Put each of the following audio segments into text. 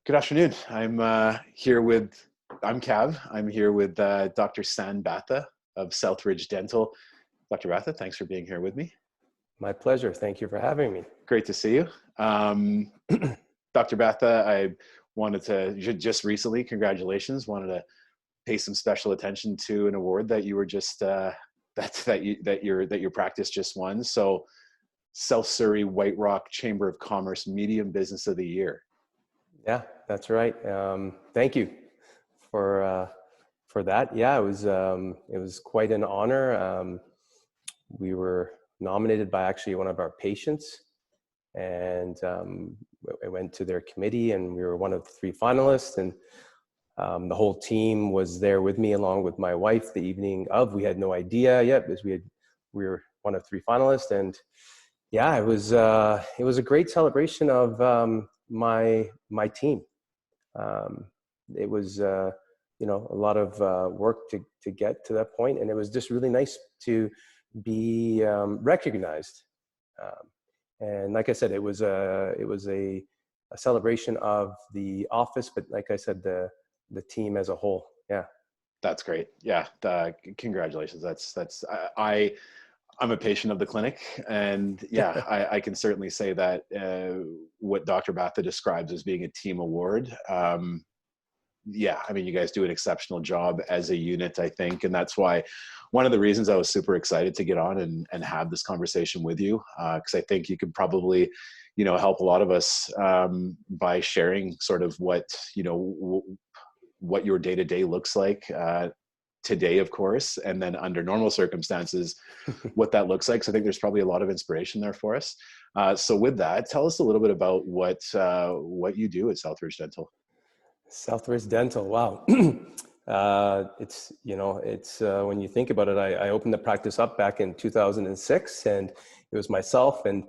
Good afternoon. I'm Kav. I'm here with Dr. San Bhatha of South Ridge Dental. Dr. Bhatha, thanks for being here with me. My pleasure. Thank you for having me. Great to see you. Dr. Bhatha, I wanted to just recently, congratulations, wanted to pay some special attention to an award that you were just, that your practice just won. So South Surrey White Rock Chamber of Commerce Medium Business of the Year. Yeah, that's right. Thank you for that. Yeah, it was quite an honor. We were nominated by actually one of our patients, and I went to their committee, and we were one of the three finalists. And the whole team was there with me, along with my wife. The evening of, we had no idea yet because we were one of three finalists, and yeah, it was a great celebration of my team. It was a lot of work to get to that point, and it was just really nice to be recognized. And like I said, it was a celebration of the office, but like I said, the team as a whole. Yeah, that's great. Yeah, congratulations. I'm a patient of the clinic, and yeah, I can certainly say that what Dr. Bhatha describes as being a team award. Yeah, I mean, you guys do an exceptional job as a unit, I think, and that's why one of the reasons I was super excited to get on and have this conversation with you, because I think you could probably, help a lot of us by sharing sort of what your day-to-day looks like. Today, of course, and then under normal circumstances, what that looks like. So I think there's probably a lot of inspiration there for us. So with that, tell us a little bit about what you do at South Ridge Dental. South Ridge Dental, wow. It's when you think about it, I opened the practice up back in 2006, and it was myself and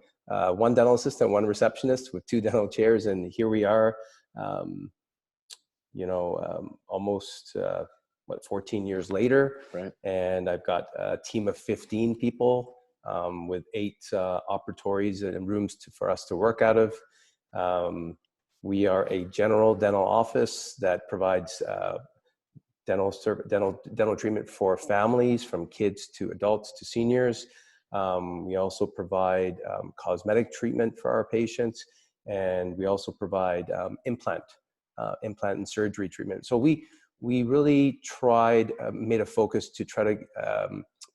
one dental assistant, one receptionist with two dental chairs, and here we are, almost 14 years later, right? And I've got a team of 15 people with 8 operatories and rooms for us to work out of. We are a general dental office that provides dental treatment for families, from kids to adults to seniors. We also provide cosmetic treatment for our patients, and we also provide implant and surgery treatment. So we really made a focus to try to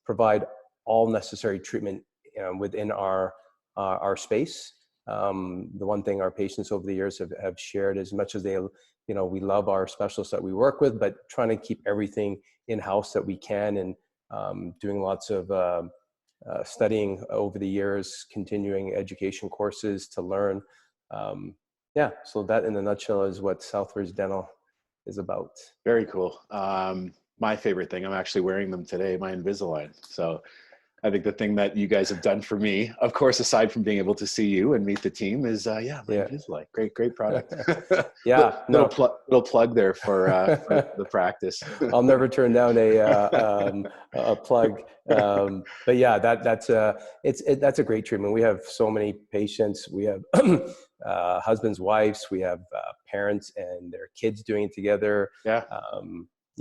provide all necessary treatment within our space. The one thing our patients over the years have shared, as much as we love our specialists that we work with, but trying to keep everything in-house that we can, and doing lots of studying over the years, continuing education courses to learn. So that in a nutshell is what South Ridge Dental is about. Very cool. My favorite thing, I'm actually wearing them today, my Invisalign. So I think the thing that you guys have done for me, of course, aside from being able to see you and meet the team, is my Invisalign. Great product. Yeah, little plug there for the practice. I'll never turn down a plug. But yeah, that's a great treatment. We have so many patients. We have husbands, wives. We have parents and their kids doing it together. Yeah.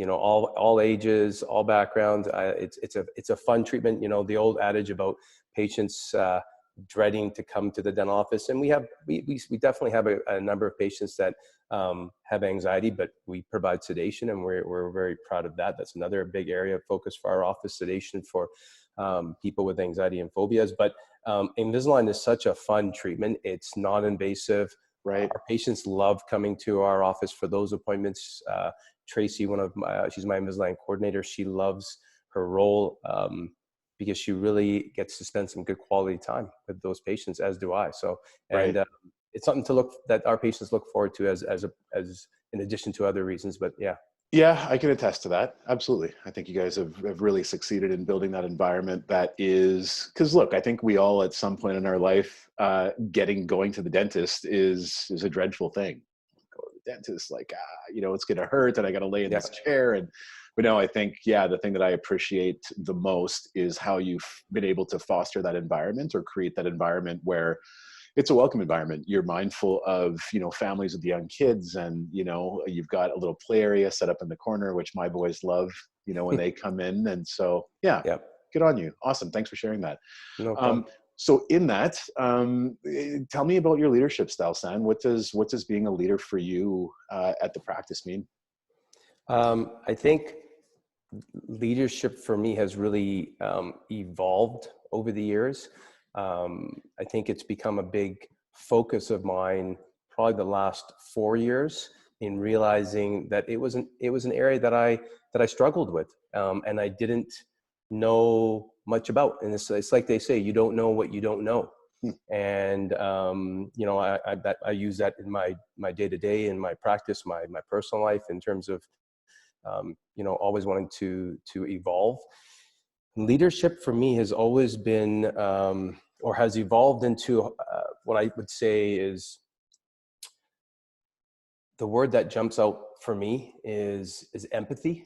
All ages, all backgrounds. It's a fun treatment. The old adage about patients dreading to come to the dental office, and we definitely have a number of patients that have anxiety, but we provide sedation, and we're very proud of that. That's another big area of focus for our office: sedation for people with anxiety and phobias. But Invisalign is such a fun treatment. It's non-invasive. Right. Our patients love coming to our office for those appointments. Tracy, she's my Invisalign coordinator. She loves her role because she really gets to spend some good quality time with those patients, as do I. So, and right. It's something that our patients look forward to as in addition to other reasons. But yeah. Yeah, I can attest to that. Absolutely. I think you guys have really succeeded in building that environment that is, because look, I think we all at some point in our life, going to the dentist is a dreadful thing. Go to the dentist, like, it's going to hurt and I got to lay in this chair. But no, I think, the thing that I appreciate the most is how you've been able to foster that environment or create that environment where, it's a welcome environment. You're mindful of, families with young kids, and, you've got a little play area set up in the corner, which my boys love, when they come in. And so, yeah, Yep. good on you. Awesome. Thanks for sharing that. No problem. So in that, tell me about your leadership style, San. What does being a leader for you at the practice mean? I think leadership for me has really evolved over the years. I think it's become a big focus of mine probably the last 4 years, in realizing that it was an area that I struggled with, and I didn't know much about. And it's like they say, you don't know what you don't know. And I use that in my day-to-day, in my practice, my personal life, in terms of always wanting to evolve. Leadership for me has always been, or has evolved into what I would say is, the word that jumps out for me is empathy.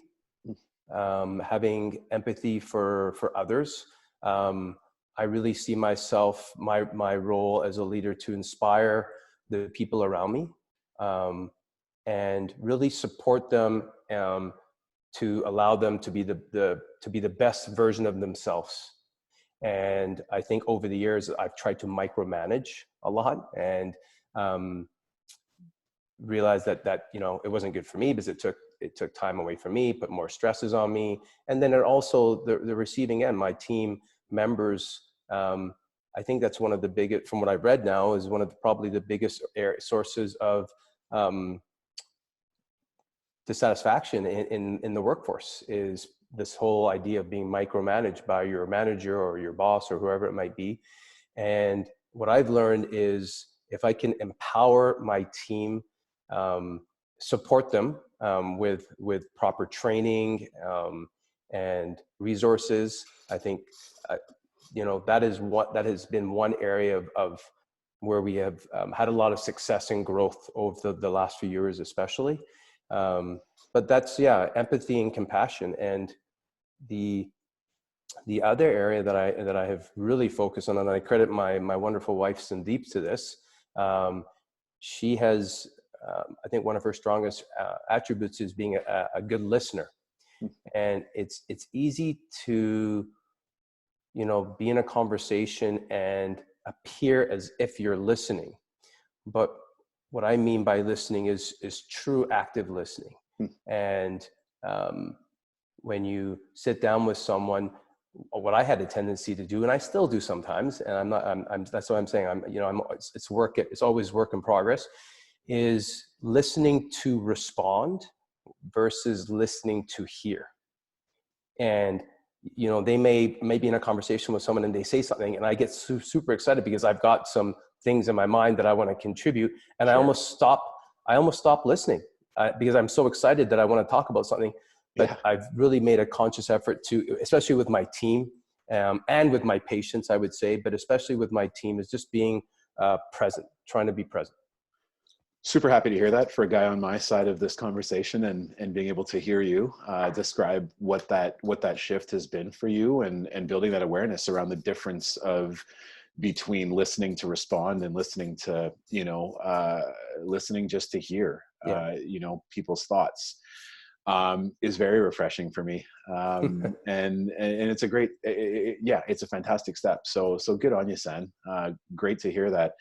Having empathy for others. I really see myself, my role as a leader, to inspire the people around me, and really support them, to allow them to be the best version of themselves. And I think over the years I've tried to micromanage a lot, and realized that it wasn't good for me, because it took time away from me, put more stresses on me. And then it also, the receiving end, my team members, I think that's one of the biggest, from what I've read now, is one of probably the biggest sources of dissatisfaction in the workforce, is this whole idea of being micromanaged by your manager or your boss or whoever it might be. And what I've learned is, if I can empower my team, support them with proper training and resources, I think that has been one area of where we have had a lot of success and growth over the last few years, especially. But that's, empathy and compassion. And the other area that I have really focused on, and I credit my wonderful wife Sandeep to this. She has, I think one of her strongest attributes is being a good listener. And it's easy to, be in a conversation and appear as if you're listening. But what I mean by listening is true active listening. And when you sit down with someone, what I had a tendency to do, and I still do sometimes, and that's what I'm saying, it's always work in progress, is listening to respond versus listening to hear. And they may be in a conversation with someone and they say something, and I get super excited because I've got some things in my mind that I want to contribute, and sure. I almost stop listening because I'm so excited that I want to talk about something. But I've really made a conscious effort to, especially with my team and with my patients, I would say, but especially with my team, is just being present, trying to be present. Super happy to hear that, for a guy on my side of this conversation, and being able to hear you describe what that shift has been for you, and building that awareness around the difference between listening to respond and listening to, listening just to hear, people's thoughts, is very refreshing for me. And it's a great, it's a fantastic step. So good on you, San. Great to hear that.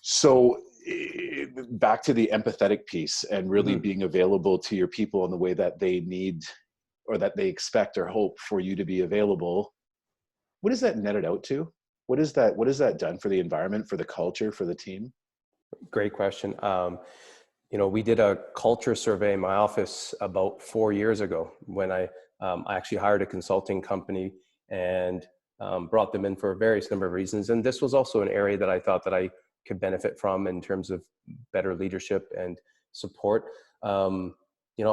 So back to the empathetic piece, and really being available to your people in the way that they need, or that they expect or hope for you to be available. What does that netted out to? What is that done for the environment, for the culture, for the team? Great question. We did a culture survey in my office about 4 years ago, when I actually hired a consulting company and brought them in for a various number of reasons. And this was also an area that I thought that I could benefit from in terms of better leadership and support. I'll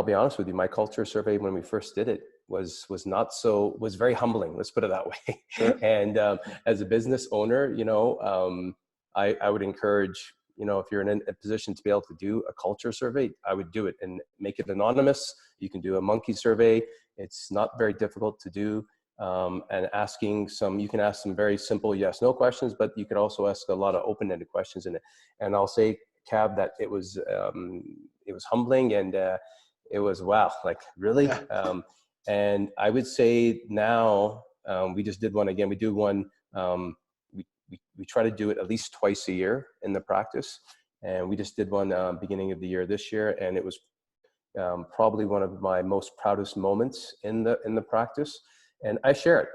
be honest with you, my culture survey when we first did it was very humbling. Let's put it that way. Sure. And as a business owner, I would encourage, if you're in a position to be able to do a culture survey, I would do it and make it anonymous. You can do a monkey survey. It's not very difficult to do. and asking you can ask some very simple yes, no questions, but you could also ask a lot of open-ended questions in it. And I'll say, Cav, that it was humbling, and it was, wow, like really? Yeah. And I would say now, we just did one again. We do one, we try to do it at least twice a year in the practice. And we just did one beginning of the year this year, and it was probably one of my most proudest moments in the practice. And I share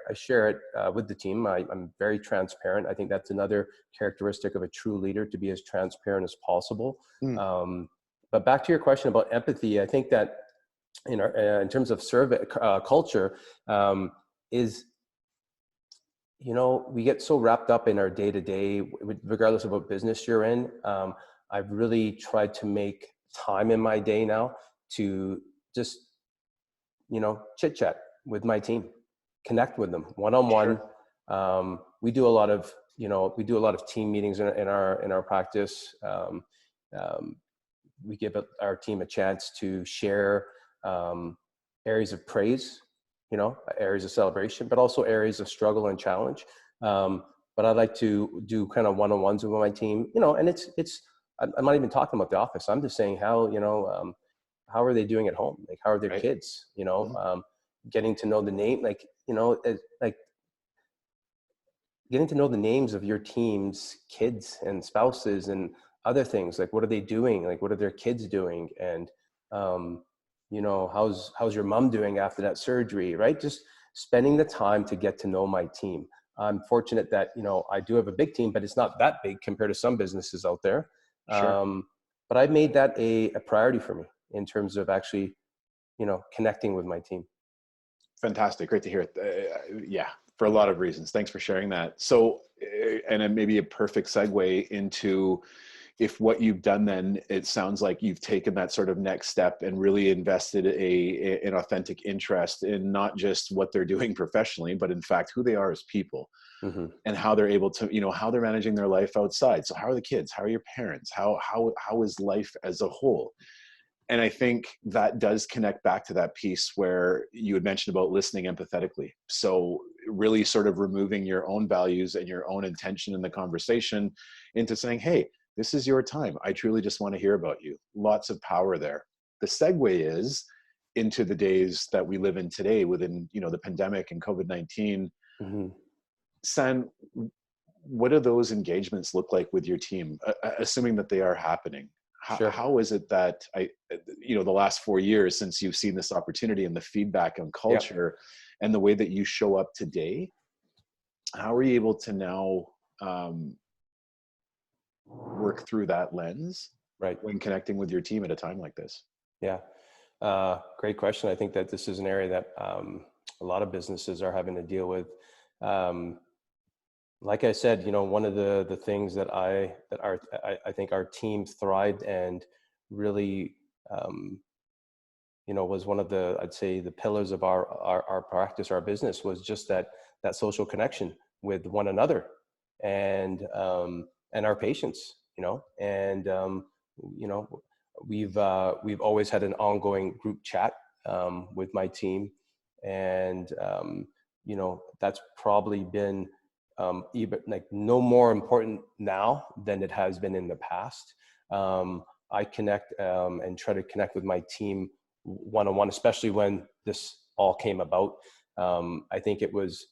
it with the team. I'm very transparent. I think that's another characteristic of a true leader, to be as transparent as possible. Mm. But back to your question about empathy, I think that in terms of survey culture, is, we get so wrapped up in our day to day, regardless of what business you're in. I've really tried to make time in my day now to just, chit chat with my team, connect with them one-on-one. Sure. We do a lot of, team meetings in our practice. We give our team a chance to share areas of praise, areas of celebration, but also areas of struggle and challenge. But I like to do kind of one-on-ones with my team, and I'm not even talking about the office. I'm just saying how are they doing at home? Like, how are their Right. kids, Mm-hmm. getting to know the name, getting to know the names of your team's kids and spouses and other things. Like, what are they doing? Like, what are their kids doing? And, how's your mom doing after that surgery, right? Just spending the time to get to know my team. I'm fortunate that, I do have a big team, but it's not that big compared to some businesses out there. Sure. But I've made that a priority for me in terms of actually, connecting with my team. Fantastic. Great to hear it. Yeah, for a lot of reasons. Thanks for sharing that. So, and then maybe a perfect segue into, if what you've done then, it sounds like you've taken that sort of next step and really invested an authentic interest in not just what they're doing professionally, but in fact, who they are as people. Mm-hmm. And how they're able to, how they're managing their life outside. So how are the kids? How are your parents? How is life as a whole? And I think that does connect back to that piece where you had mentioned about listening empathetically. So really sort of removing your own values and your own intention in the conversation into saying, hey, this is your time. I truly just want to hear about you. Lots of power there. The segue is into the days that we live in today within, the pandemic and COVID-19. Mm-hmm. San, what do those engagements look like with your team, assuming that they are happening? Sure. How is it that the last 4 years since you've seen this opportunity and the feedback on culture and the way that you show up today, how are you able to now work through that lens when connecting with your team at a time like this? Yeah. Great question. I think that this is an area that a lot of businesses are having to deal with. Like I said, one of the things that I think our team thrived and really, was one of I'd say the pillars of our practice, our business, was just that social connection with one another and our patients, and, we've always had an ongoing group chat with my team. And, that's probably been even like no more important now than it has been in the past. I connect and try to connect with my team one-on-one, especially when this all came about. I think it was,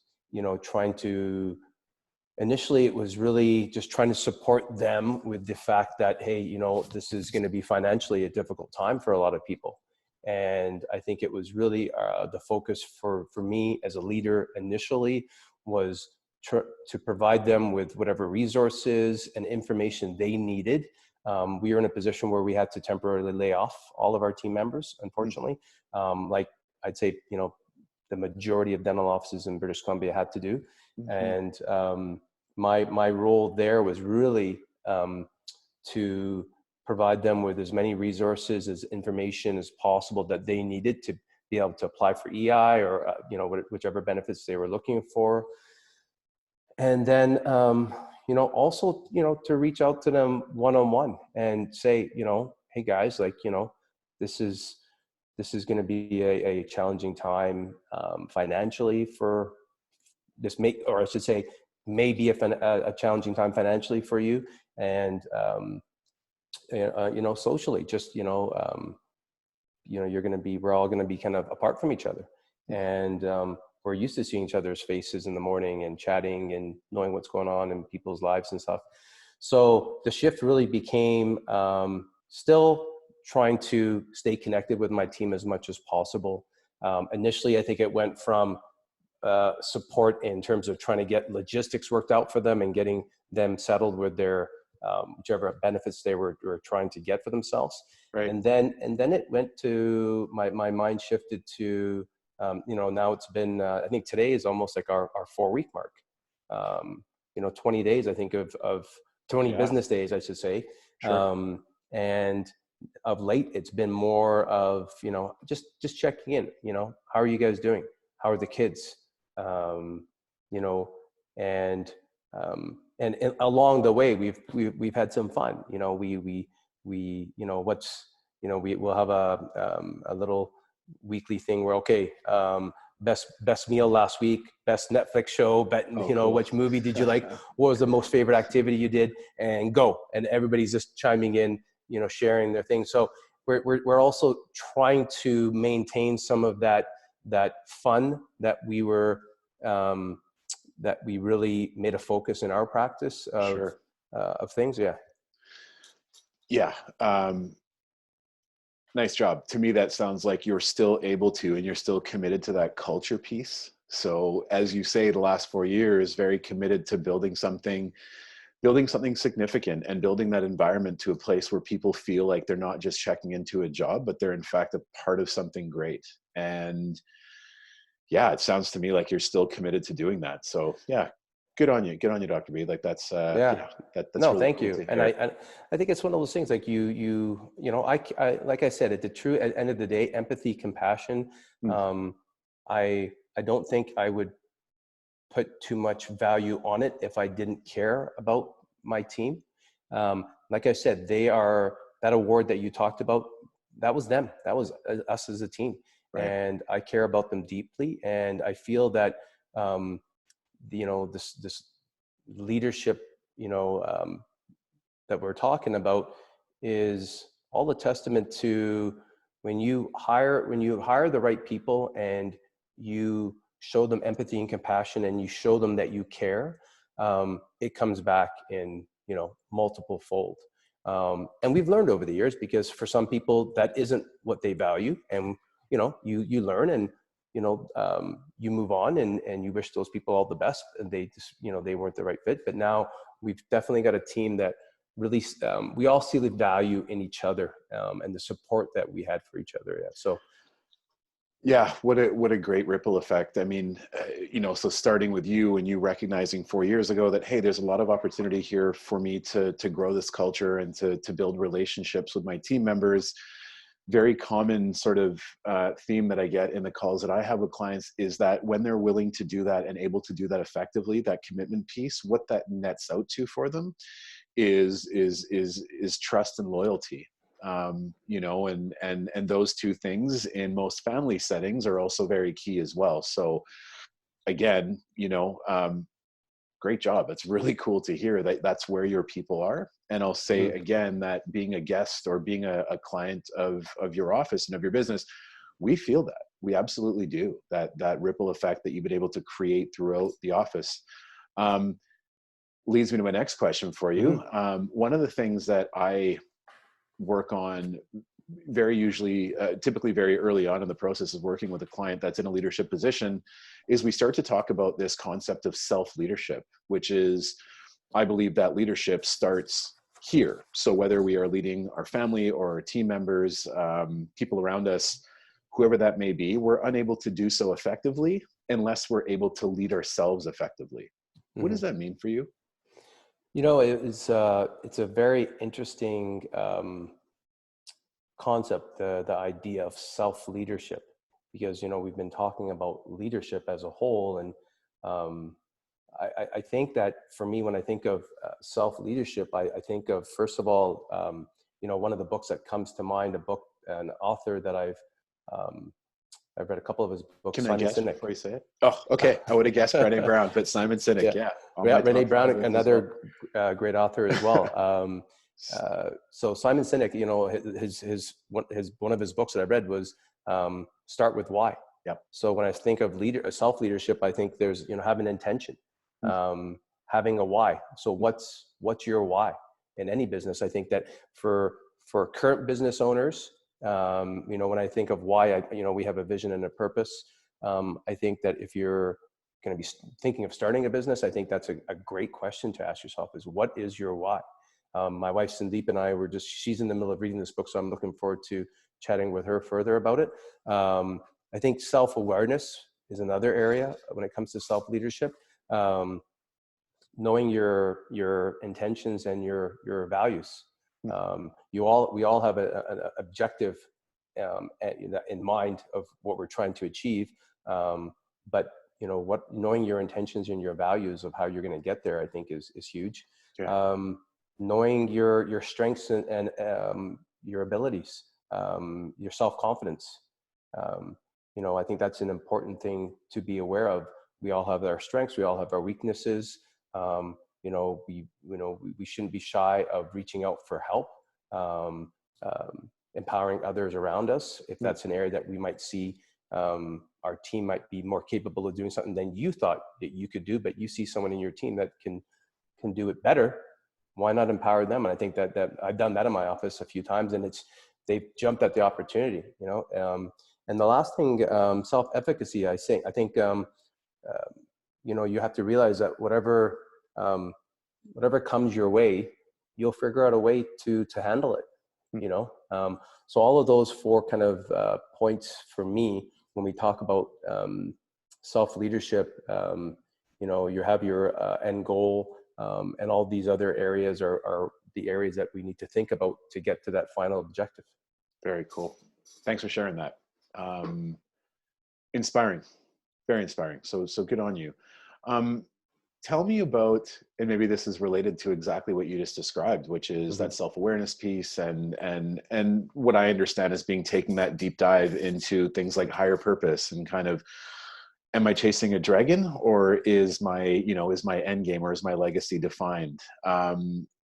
initially it was really just trying to support them with the fact that, hey, this is going to be financially a difficult time for a lot of people. And I think it was really the focus for me as a leader initially was to provide them with whatever resources and information they needed. We were in a position where we had to temporarily lay off all of our team members, unfortunately. Like I'd say, the majority of dental offices in British Columbia had to do. Mm-hmm. And my role there was really to provide them with as many resources, as information as possible that they needed to be able to apply for EI or whichever benefits they were looking for. And then also to reach out to them one-on-one and say, hey guys, like, this is going to be a challenging time financially for or I should say, may be a challenging time financially for you, and socially, just we're all going to be kind of apart from each other, and we're used to seeing each other's faces in the morning and chatting and knowing what's going on in people's lives and stuff. So the shift really became still trying to stay connected with my team as much as possible. Initially, I think it went from support in terms of trying to get logistics worked out for them and getting them settled with their whichever benefits they were trying to get for themselves. Right. And then it went to my mind shifted to now it's been I think today is almost like our 4-week mark. 20 days, I think, of 20 business days, I should say. Sure. And of late, it's been more of, just checking in, how are you guys doing? How are the kids? And along the way, we've had some fun. We'll have a little weekly thing where, okay, best meal last week, best Netflix show, Cool. which movie did you like? What was the most favorite activity you did? And go. And everybody's just chiming in, sharing their things. So we're also trying to maintain some of that fun that we were that we really made a focus in our practice of things. Nice job. To me, that sounds like you're still able to, and you're still committed to that culture piece. So as you say, the last 4 years, very committed to building something significant and building that environment to a place where people feel like they're not just checking into a job, but they're in fact a part of something great. And it sounds to me like you're still committed to doing that. So good on you, Dr. B. Like that's that's no, really thank cool you. to hear. And I think it's one of those things, like I like I said, at the end of the day, empathy, compassion. I don't think I would put too much value on it if I didn't care about my team. Like I said, they are, that award that you talked about, that was them. That was us as a team. Right. And I care about them deeply. And I feel that, this leadership, that we're talking about is all a testament to when you hire the right people and you show them empathy and compassion and you show them that you care, it comes back in, multiple fold. And we've learned over the years, because for some people that isn't what they value, and, you learn and, you move on and you wish those people all the best, and they just, they weren't the right fit. But now we've definitely got a team that really, we all see the value in each other, and the support that we had for each other. So what a great ripple effect. I mean, so starting with you and you recognizing 4 years ago that, hey, there's a lot of opportunity here for me to grow this culture and to build relationships with my team members. Very common sort of theme that I get in the calls that I have with clients is that when they're willing to do that and able to do that effectively, that commitment piece, what that nets out to for them is trust and loyalty. And those two things in most family settings are also very key as well. So again, great job. It's really cool to hear that that's where your people are. And I'll say again, that being a guest or being a client of your office and of your business, we feel that. We absolutely do. That ripple effect that you've been able to create throughout the office. Leads me to my next question for you. One of the things that I work on typically very early on in the process of working with a client that's in a leadership position is we start to talk about this concept of self-leadership, which is, I believe that leadership starts here. So whether we are leading our family or our team members, people around us, whoever that may be, we're unable to do so effectively unless we're able to lead ourselves effectively. What does that mean for you? It's a very interesting concept, the idea of self-leadership, because, we've been talking about leadership as a whole. And I think that for me, when I think of self-leadership, I think of, first of all, one of the books that comes to mind, an author that I've I've read a couple of his books. Can I Simon guess Sinek. before you say it? Oh, okay. I would have guessed Brené Brown, but Simon Sinek, Yeah, yeah, on yeah. my Renee top five Brown, list as well. another great author as well. So Simon Sinek, you know, one of his books that I read was Start with Why. Yep. So when I think of self leadership, I think there's, you know, having an intention, having a why. So what's your why in any business? I think that for current business owners, you know, when I think of why, you know, we have a vision and a purpose. I think that if you're going to be thinking of starting a business, I think that's a great question to ask yourself: is what is your why? My wife Sandeep and I she's in the middle of reading this book, so I'm looking forward to chatting with her further about it. I think self-awareness is another area when it comes to self-leadership. Knowing your intentions and your values. We all have an objective in mind of what we're trying to achieve, but you know knowing your intentions and your values of how you're going to get there, I think is huge. Yeah. Knowing your strengths and your abilities, your self-confidence. You know, I think that's an important thing to be aware of. We all have our strengths. We all have our weaknesses. You know, we shouldn't be shy of reaching out for help, empowering others around us. If that's an area that we might see, our team might be more capable of doing something than you thought that you could do, but you see someone in your team that can do it better. Why not empower them? And I think that I've done that in my office a few times, and they've jumped at the opportunity, you know. And the last thing, self-efficacy, I think, you know, you have to realize that whatever comes your way, you'll figure out a way to handle it, you know. So all of those four kind of points for me, when we talk about self-leadership, you know, you have your end goal, and all these other areas are the areas that we need to think about to get to that final objective. Very cool. Thanks for sharing that. Inspiring, very inspiring. So good on you. Tell me about, and maybe this is related to exactly what you just described, which is that self-awareness piece, and what I understand as being taking that deep dive into things like higher purpose and kind of, am I chasing a dragon, or is my end game, or is my legacy defined?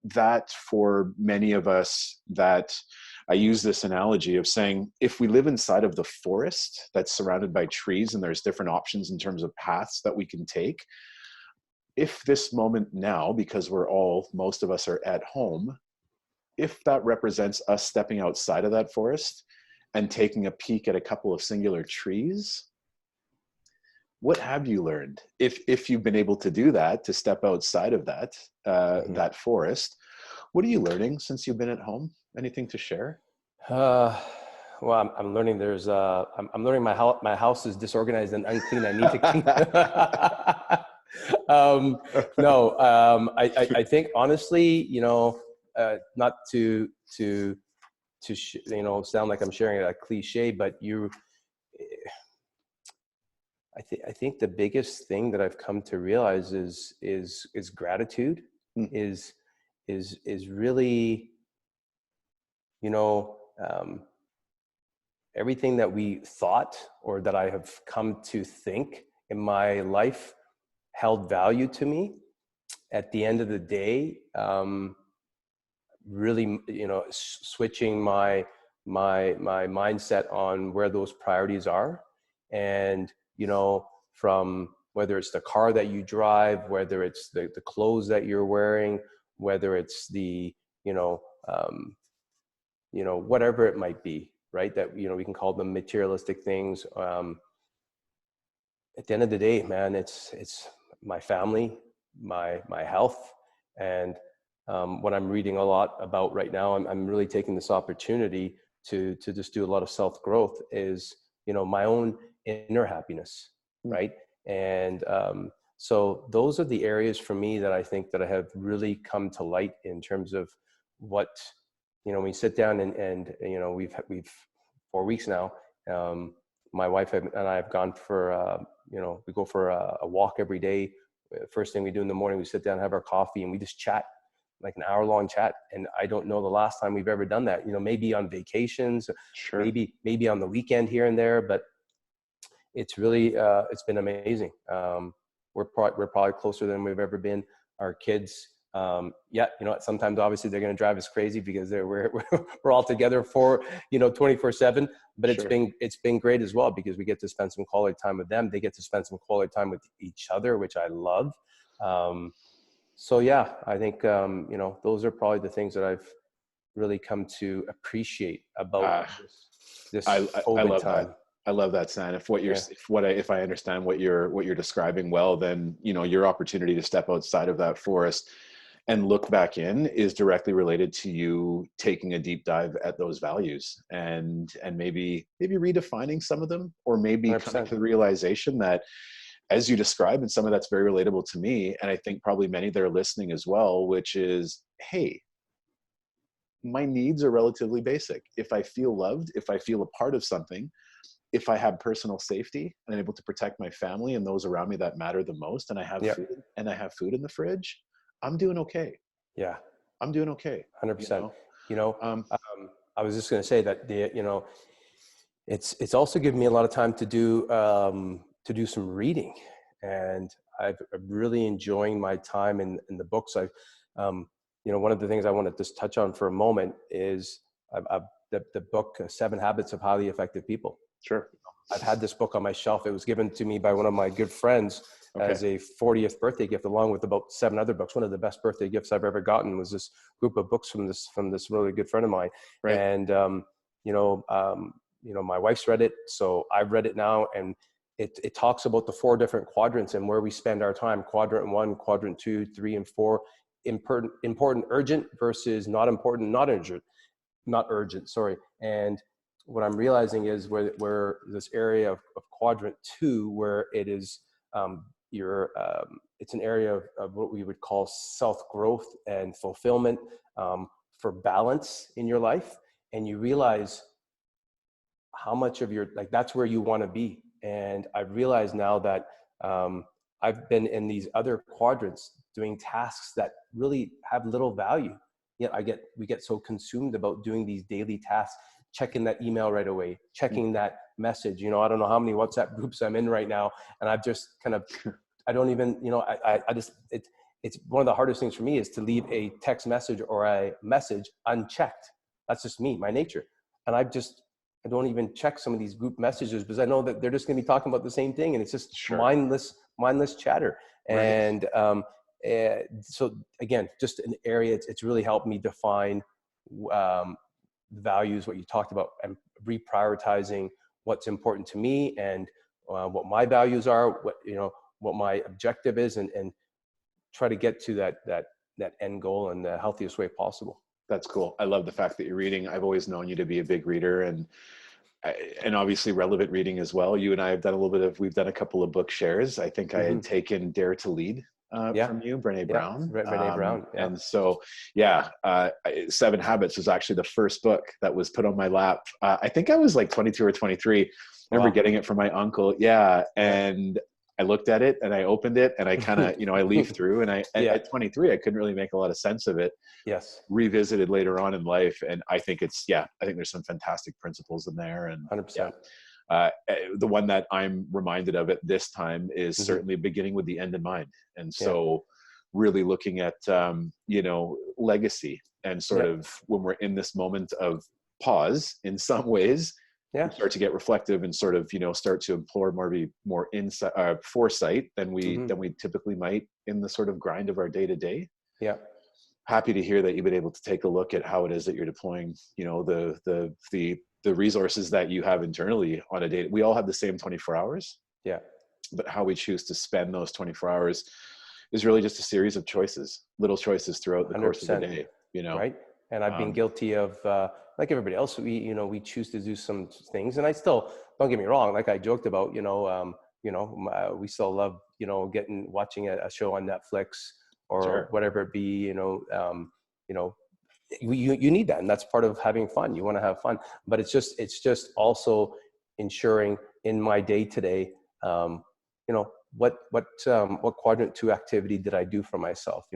That for many of us, that I use this analogy of saying, if we live inside of the forest that's surrounded by trees and there's different options in terms of paths that we can take, if this moment now, because most of us are at home, if that represents us stepping outside of that forest and taking a peek at a couple of singular trees, what have you learned? If you've been able to do that, to step outside of that, that forest, what are you learning since you've been at home? Anything to share? Well, I'm learning I'm learning my house is disorganized and unclean. I need to clean. I think honestly, you know, not to you know, sound like I'm sharing a cliche, but I think the biggest thing that I've come to realize is gratitude, is really, you know, everything that we thought, or that I have come to think in my life, held value to me. At the end of the day, really, you know, switching my mindset on where those priorities are. And, you know, from whether it's the car that you drive, whether it's the clothes that you're wearing, whether it's the, you know, whatever it might be, right? That, you know, we can call them materialistic things. At the end of the day, man, it's my family, my health. And what I'm reading a lot about right now, I'm really taking this opportunity to just do a lot of self-growth, is, you know, my own inner happiness, right? And so those are the areas for me that I think that I have really come to light in terms of what, you know, when we sit down and you know, we've 4 weeks now, my wife and I have gone for, you know, we go for a walk every day. First thing we do in the morning, we sit down, have our coffee, and we just chat, like an hour-long chat. And I don't know the last time we've ever done that. You know, maybe on vacations, sure, maybe on the weekend here and there, but it's really, it's been amazing. We're probably closer than we've ever been. Our kids, yeah, you know, sometimes obviously they're going to drive us crazy because we're all together for, you know, 24/7, but Sure. it's been great as well because we get to spend some quality time with them. They get to spend some quality time with each other, which I love. So yeah, I think, you know, those are probably the things that I've really come to appreciate about this I COVID love that. time. I love that, San. If what you're, Yeah. if I understand what you're describing well, then, you know, your opportunity to step outside of that forest and look back in is directly related to you taking a deep dive at those values and maybe redefining some of them, or maybe coming 100%. to the realization that, as you describe, and some of that's very relatable to me, and I think probably many that are listening as well, which is, hey, my needs are relatively basic. If I feel loved, if I feel a part of something, if I have personal safety and I'm able to protect my family and those around me that matter the most, and I have Yeah. food, and I have food in the fridge, I'm doing okay. Yeah. I'm doing okay. You 100%. know, You know, um, I was just going to say that you know, it's also given me a lot of time to do some reading, and I'm really enjoying my time in the books. You know, one of the things I want to just touch on for a moment is the book 7 Habits of Highly Effective People. sure. I've had this book on my shelf. It was given to me by one of my good friends Okay. as a 40th birthday gift, along with about 7 other books. One of the best birthday gifts I've ever gotten was this group of books from this really good friend of mine. Right. And you know, my wife's read it, so I've read it now, and it talks about the 4 different quadrants and where we spend our time: quadrant 1, quadrant 2, 3, and 4. Important, urgent versus not important, not urgent. Sorry. And what I'm realizing is where this area of quadrant 2, where it is it's an area of what we would call self-growth and fulfillment, for balance in your life, and you realize how much of your, like, that's where you want to be. And I've realized now that I've been in these other quadrants doing tasks that really have little value. Yet we get so consumed about doing these daily tasks, checking that email right away, checking that message. You know, I don't know how many WhatsApp groups I'm in right now, and I've just kind of, I don't even, you know, I just, it's one of the hardest things for me is to leave a text message or a message unchecked. That's just me, my nature. And I don't even check some of these group messages because I know that they're just going to be talking about the same thing, and it's just Sure. mindless chatter. Right. And so again, just an area, it's really helped me define values, what you talked about, and reprioritizing what's important to me and what my values are, what my objective is, and try to get to that end goal in the healthiest way possible. That's cool. I love the fact that you're reading. I've always known you to be a big reader, and obviously relevant reading as well. You and I have done we've done a couple of book shares. I think I had taken Dare to Lead from you, Brené Brown. Brené Brown. Yeah. And so, yeah, 7 Habits was actually the first book that was put on my lap. I think I was like 22 or 23. I remember getting it from my uncle. Yeah. And I looked at it and I opened it and I kind of, I leafed through, and at 23, I couldn't really make a lot of sense of it. Yes. Revisited later on in life. And I think I think there's some fantastic principles in there. And 100%. The one that I'm reminded of at this time is certainly beginning with the end in mind. And so really looking at, legacy, and sort of when we're in this moment of pause in some ways, we start to get reflective and sort of, start to implore more insight, foresight than we typically might in the sort of grind of our day to day. Yeah. Happy to hear that you've been able to take a look at how it is that you're deploying, the resources that you have internally on a day. We all have the same 24 hours. Yeah. But how we choose to spend those 24 hours is really just a series of little choices throughout the course of the day, Right. And I've been guilty of, like everybody else, we choose to do some things, and I still, don't get me wrong, like I joked about, we still love, watching a show on Netflix or whatever it be, you need that, and that's part of having fun. You want to have fun, but it's just also ensuring in my day to day, what quadrant 2 activity did I do for myself?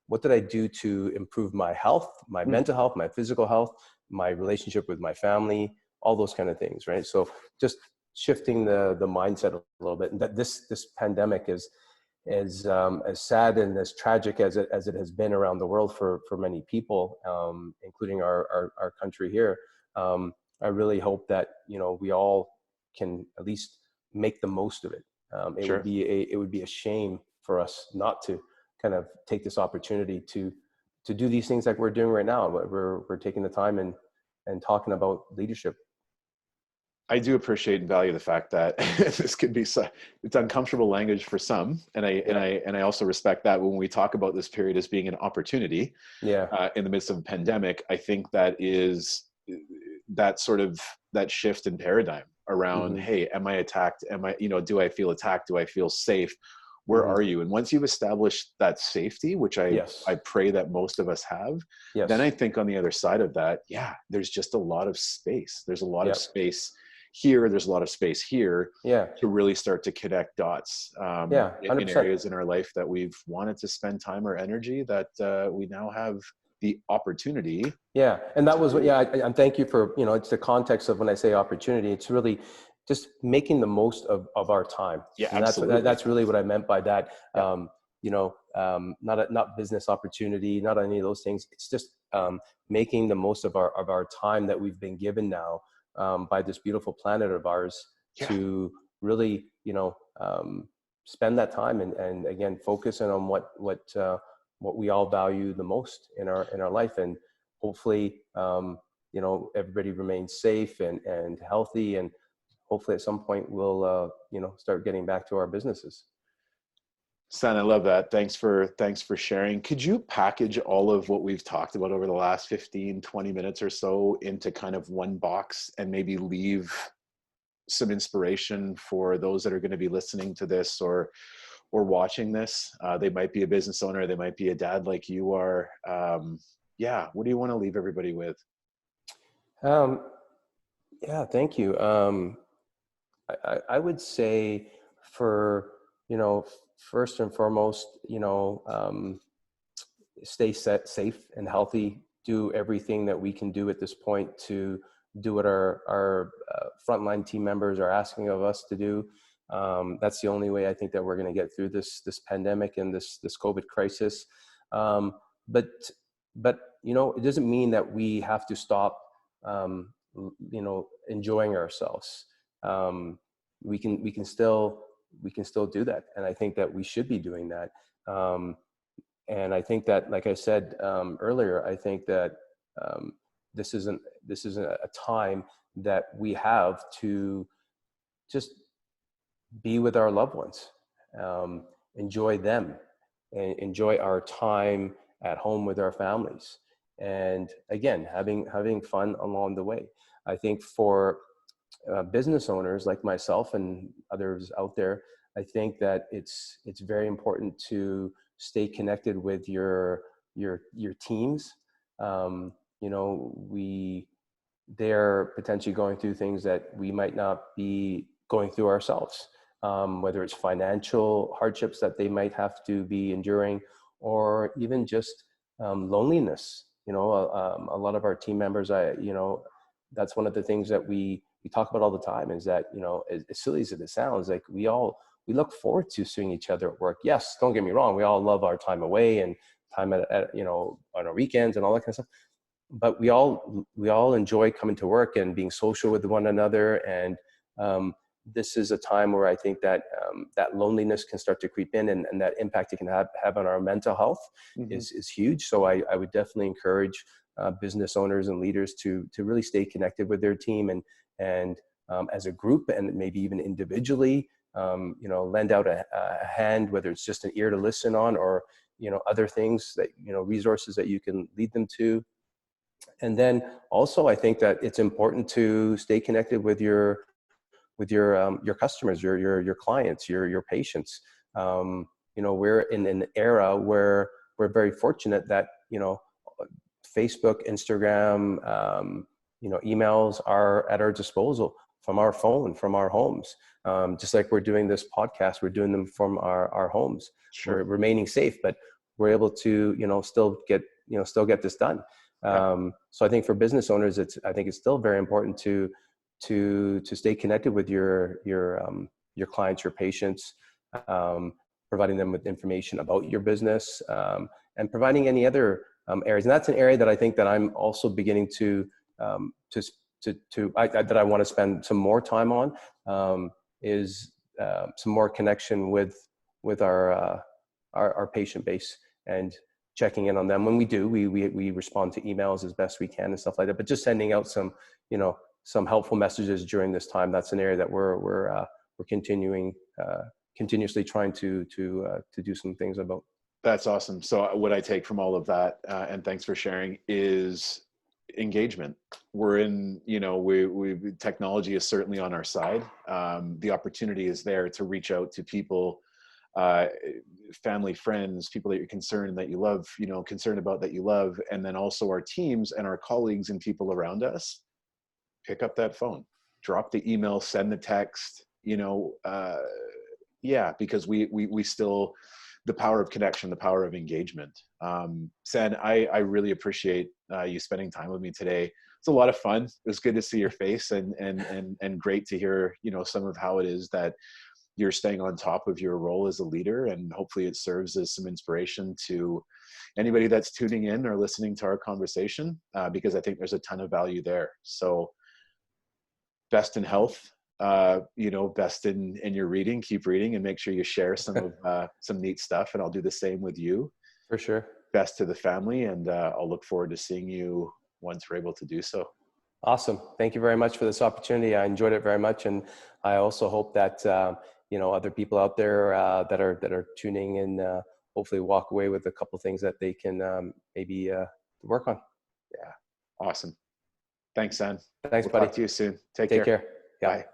What did I do to improve my health, my mental health, my physical health, my relationship with my family, all those kind of things, right? So just shifting the mindset a little bit, and that this pandemic is as sad and as tragic as it has been around the world for many people, including our country here. I really hope that, you know, we all can at least make the most of it. It Sure. would be a shame for us not to kind of take this opportunity to do these things like we're doing right now. We're taking the time and talking about leadership. I do appreciate and value the fact that this could be it's uncomfortable language for some, and I also respect that when we talk about this period as being an opportunity, Yeah. in the midst of a pandemic. I think that is that sort of that shift in paradigm around, Mm-hmm. hey, am I attacked? Am I, you know, do I feel attacked? Do I feel safe? Where Mm-hmm. are you? And once you've established that safety, which I Yes. pray that most of us have, Yes. then I think on the other side of that, yeah, there's just a lot of space. There's a lot of Yep. space here. There's a lot of space here Yeah. to really start to connect dots, Yeah. in 100%. areas in our life that we've wanted to spend time or energy that we now have the opportunity. Yeah. And that to was what, do. yeah. And thank you for, you know, it's the context of when I say opportunity, it's really just making the most of our time. Yeah, And absolutely. that's really what I meant by that. Yeah. You know, not business opportunity, not any of those things. It's just making the most of our time that we've been given now, by this beautiful planet of ours, Yeah. to really, you know, spend that time and again, focusing on what we all value the most in our life. And hopefully, you know, everybody remains safe and healthy, and hopefully at some point we'll, you know, start getting back to our businesses. San, I love that. Thanks for sharing. Could you package all of what we've talked about over the last 15, 20 minutes or so into kind of one box and maybe leave some inspiration for those that are going to be listening to this or watching this? They might be a business owner. They might be a dad like you are. Yeah. What do you want to leave everybody with? Yeah, thank you. I would say, for, you know, first and foremost, you know, stay safe and healthy, do everything that we can do at this point to do what our frontline team members are asking of us to do. That's the only way I think that we're going to get through this pandemic and this COVID crisis. But you know, it doesn't mean that we have to stop, you know, enjoying ourselves. We can still do that, and I think that we should be doing that. And I think that, like I said earlier, I think that this isn't a time that we have to just be with our loved ones, enjoy them, and enjoy our time at home with our families. And again, having fun along the way. I think for business owners like myself and others out there, I think that it's very important to stay connected with your teams. You know, they're potentially going through things that we might not be going through ourselves, whether it's financial hardships that they might have to be enduring, or even just loneliness. You know, a lot of our team members, you know, that's one of the things that we talk about all the time, is that, you know, as silly as it sounds, like we look forward to seeing each other at work. Yes, don't get me wrong, we all love our time away and time at you know, on our weekends and all that kind of stuff. But we all enjoy coming to work and being social with one another. And this is a time where I think that that loneliness can start to creep in, and that impact it can have on our mental health is huge. So I would definitely encourage business owners and leaders to really stay connected with their team, and as a group, and maybe even individually, you know, lend out a hand, whether it's just an ear to listen on, or, you know, other things that, you know, resources that you can lead them to. And then also, I think that it's important to stay connected with your customers, your clients, your patients. You know, we're in an era where we're very fortunate that, you know, Facebook, Instagram, you know, emails are at our disposal from our phone, from our homes. Just like we're doing this podcast, we're doing them from our homes. Sure. We're remaining safe, but we're able to, you know, still get this done. So I think for business owners, I think it's still very important to to stay connected with your clients, your patients, providing them with information about your business, and providing any other areas. And that's an area that I think that I'm also beginning that I want to spend some more time on, is some more connection with our patient base and checking in on them. When we do, we respond to emails as best we can and stuff like that. But just sending out some some helpful messages during this time. That's an area that we're continuously trying to do some things about. That's awesome. So what I take from all of that, and thanks for sharing, is engagement. We're in, technology is certainly on our side. The opportunity is there to reach out to people, family, friends, people that you're concerned that you love, concerned about that you love, and then also our teams and our colleagues and people around us. Pick up that phone, drop the email, send the text, because we still, the power of connection, the power of engagement. San, I really appreciate you spending time with me today. It's a lot of fun. It was good to see your face and great to hear, some of how it is that you're staying on top of your role as a leader, and hopefully it serves as some inspiration to anybody that's tuning in or listening to our conversation, because I think there's a ton of value there. So best in health, best in your reading, keep reading, and make sure you share some of some neat stuff, and I'll do the same with you. For sure. Best to the family, and I'll look forward to seeing you once we're able to do so. Awesome. Thank you very much for this opportunity. I enjoyed it very much. And I also hope that, other people out there that are tuning in, hopefully walk away with a couple of things that they can maybe work on. Yeah. Awesome. Thanks, San. Thanks, We'll buddy. talk to you soon. Take care. Yeah. Bye.